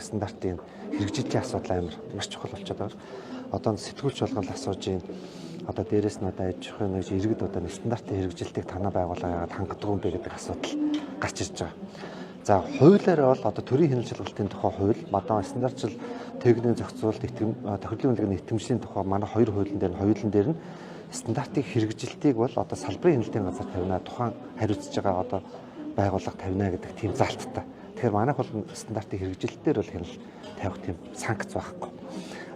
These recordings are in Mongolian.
стандартын хэрэгжлийн асуудал амар маш чухал болчиход байна. Одоо сэтгүүлч болгол асууж байна. Одоо дээрэс нь одоо аж ахуйн нэг иргэд одоо стандартын хэрэгжилтийг танаа байгууллагаа хангадаг юм бэ гэдэг асуудал гарч ирж байгаа. За хуулиараа бол одоо төрийн хяналтын тухай хууль, одоо стандартчил техникийн зохицуулалт, тохирлын үнэлгээний итгэмжлийн тухай манай хоёр хуулийн дээр нь стандартын хэрэгжилтийг бол одоо салбарын хяналтын газар тавина, тухайн хариуцж байгаа одоо байгууллага тавина гэдэг тийм залттай. Тэгэхээр манайх бол стандартын хэрэгжилтээр бол хяналт тавих тийм санкц байхгүй.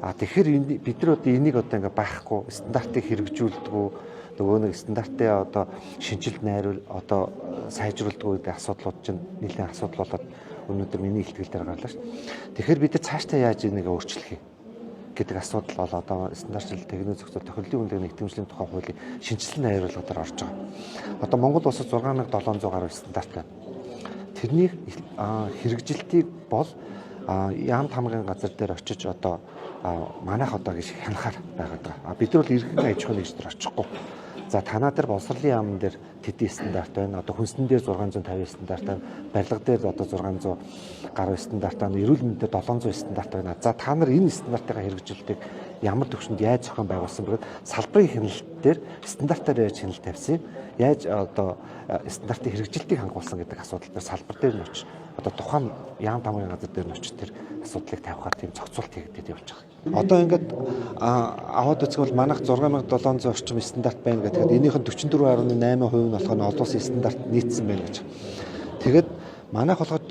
Тэгэхээр бид нар одоо энийг одоо ингээ байхгүй стандартыг хэрэгжүүлдэг нөгөө нэг стандартын одоо шинжилт найруул одоо сайжруулдаг гэдэг асуудлууд чинь нэлээд асуудал болоод өнөөдөр миний ихтгэл дээр гарлаа шүү. Тэгэхээр бид нар цаашдаа яаж энийг өөрчлөх юм гэдэг асуудал бол одоо стандартчил техникийн зохицуулалт тохирлын үнэлгээний итгэмжлийн тухай хуулийн шинжилсэн найруулга дээр орж байгаа. Одоо Монгол улсад 6700 гаруй стандарт байна. Тэрний хэрэгжилтийг бол яам тамгын газар дээр очиж одоо манайх одоо гэж хянахаар байгаад байгаа. Бид нар бол иргэн аж ахуйн нэгжээр очихгүй. За танаа дээр боловсролын яам дээр тэдний стандарт байна. Одоо хүнсэн дээр 650 стандарт байна. Барилга дээр одоо 600 гаруй стандарт байна. Эрүүл мэндээр 700 стандарт байна. За та нар энэ стандартыг хэрэгжилтийг ямар төвшөнд яаж зохион байгуулсан бөгөөд салбарын хяналт дээр стандартаар яаж хяналт тавьсан юм? Яаж одоо стандартын хэрэгжилтийг хангуулсан гэдэг асуудал дээр салбар дээр нь очиж одоо тухайн яам тамгын газар дээр нь очиж тэр асуудлыг тавихаар тийм зохицуулт хийгдээд явж байгаа. Одоо ингээд аваад үзвэл манайх 6700 орчим стандарт байна гэдэг. Энийх нь 44.8% нь болохоор олон улсын стандарт нийцсэн байна гэж. Тэгээд манайх болгоод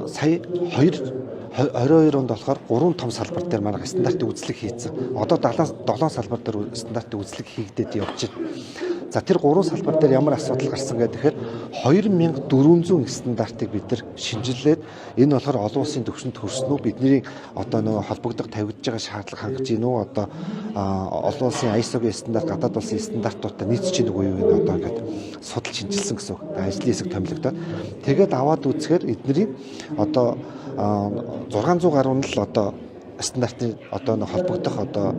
сая 22 онд болохоор 3 том салбар дээр манайх стандартын үзлэг хийцэн. Одоо 77 салбар дээр стандартын үзлэг хийгдээд явж байна. За тэр 3 салбар дээр ямар асуудал гарсан гэхээр 2400 стандартыг бид нар шинжилээд энэ болохоор олон улсын түвшинд хүрсэн үү, бидний одоо нөгөө холбогдох тавигдж байгаа шаардлага хангаж гин үү, одоо олон улсын ISO-гийн стандарт, гадаад улсын стандартуудтай нийцэж гин үгүй юу энэ одоо ингээд судалж шинжилсэн гэсэн үг. Ажлын хэсэг томилогдоод тэгээд аваад үзэхээр эдний одоо 600 гаруй нь л одоо стандартын одоо нэг холбогдох одоо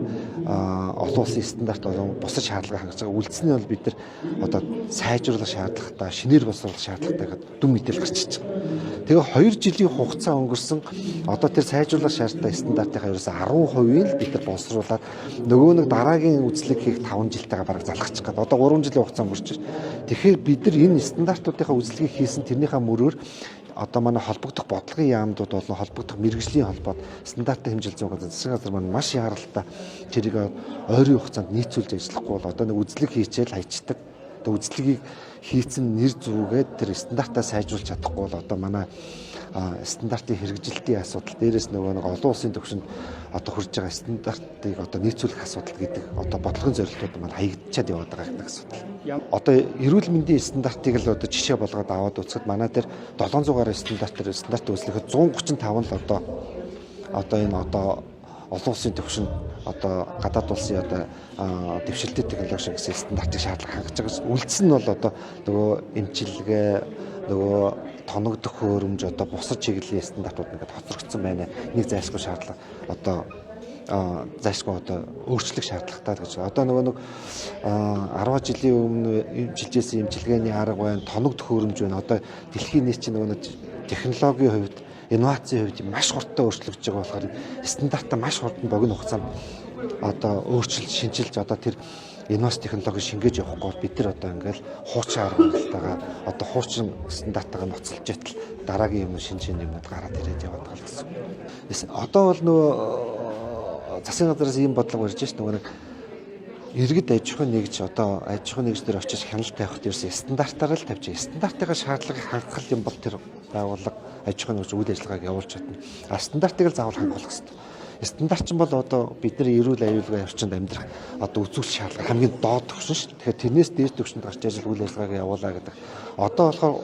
олон улсын стандарт болон бусад шаардлага хангаж байгаа үйлдэлний бол бид нар одоо сайжруулах шаардлагатай, шинээр боловсруулах шаардлагатай гэдэг дүн мэдээлэл гарч ирж байгаа. Тэгээ 2 жилийн хугацаа өнгөрсөн одоо тэр сайжруулах шаардлагатай стандартын ерөөсө 10% л бид нар боловсруулаад нөгөө нэг дараагийн үзлэг хийх 5 жилтэйгээ бараг залгачих гэдэг. Одоо 3 жилийн хугацаа өнгөрч байна. Тэгэхээр бид нар энэ стандартуудынхаа үзлэгийг хийсэн тэрнийхээ мөрөөр одоо манай холбогдох бодлогын яамдууд болон холбогдох мэргэжлийн холбоод стандартын хэмжил зүйн засгийн газар маань маш яралтай тэрийг ойрын хугацаанд нийцүүлж ажиллахгүй бол одоо нэг үзлэг хийчихэл хайчдаг. Одоо үзлэгийг хийцэн нэр зүгээд тэр стандартаа сайжруулж чадахгүй бол одоо манай стандартын хэрэгжилтийн асуудал дээрээс нөгөө нэг олон улсын түвшинд одоо хүрж байгаа стандартыг одоо нийцүүлэх асуудал гэдэг одоо бодлогын зорилтууд маань хаягдчаад яваад байгаа гэдэг асуудал. Одоо эрүүл мэндийн стандартыг л одоо жишээ болгоод аваад үзэхэд манай дээр 700 гаруй стандарт үүслэхэд 135 л одоо энэ одоо олон улсын түвшинд одоо гадаад улсын одоо дэвшилтийн технологи гэсэн стандартыг шаардлага хангаж байгаа. Үлдсэн нь бол одоо нөгөө эмчилгээ, нөгөө тоногдох хөөрөмж одоо бусад чиглэлийн стандартууд ингээд хоцрогдсон байна. Нэг зайлшгүй шаардлага одоо зайлшгүй одоо өөрчлөх шаардлагатай гэж. Одоо нөгөө нэг 10 жилийн өмнө эмчилжсэн эмчилгээний арга байна, тоногдох хөөрөмж байна. Одоо дэлхийн нийт чинь нөгөө технологийн хувьд, инновацийн хувьд маш хурдтай өөрчлөгдөж байгаа болохоор стандартаа маш хурдан богино хугацаанд одоо өөрчилж, шинжилж одоо тэр инновац технологи шингээж явахгүй бид нар одоо ингээл хуучин арга барилтайгаа одоо хуучин стандартаа ноцолж ятал дараагийн юм шинжийн юмнууд гараад ирээд яваад байгаа гэсэн. Одоо бол нөгөө засгийн газраас ийм бодлого барьж шээ нөгөө нэг иргэд аж ахуйн нэгж одоо аж ахуйн нэгж дээр очиж хяналт тавихд ерөөсөн стандартаар л тавьж байгаа. Стандартын шаардлагыг хангах юм бол тэр байгууллага аж ахуйн нэгж үйл ажиллагааг явуулж чадна. Стандартыг л заавал хангуулах хэрэгтэй. Стандарт ч бол одоо бидний эрүүл аюулгүй орчинд амьдрах одоо үзүүлэх шаардлага хамгийн доод төвшин шүү. Тэгэхээр тэрнээс дээд төвшөнд гарч ижил үйл ажиллагааг явуулаа гэдэг. Одоо болохоор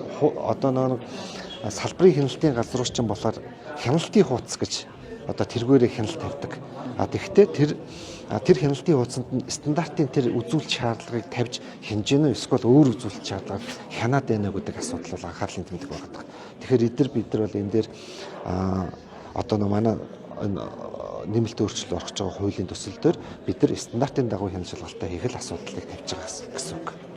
одоо нэг салбарын хяналтын газрууч ч болохоор хяналтын хуудас гэж одоо тэргээрээ хяналт тавьдаг. Тэгэхдээ тэр хяналтын хуудсанд нь стандартын тэр үзүүлэлт шаардлагыг тавьж хинжээнэ эсвэл өөр үзүүлэлт шаардлагыг хянаад байна гэдэг асуудал бол анхаарлын тэмдэг байгаа. Тэгэхээр бид нар бол энэ дээр одоо манай нэмэлт өөрчлөлт орох гэж байгаа хуулийн төсөл дээр бид нар стандартын дагуу хяналт шалгалтаа хийх асуудлыг тавьж байгаа гэсэн үг.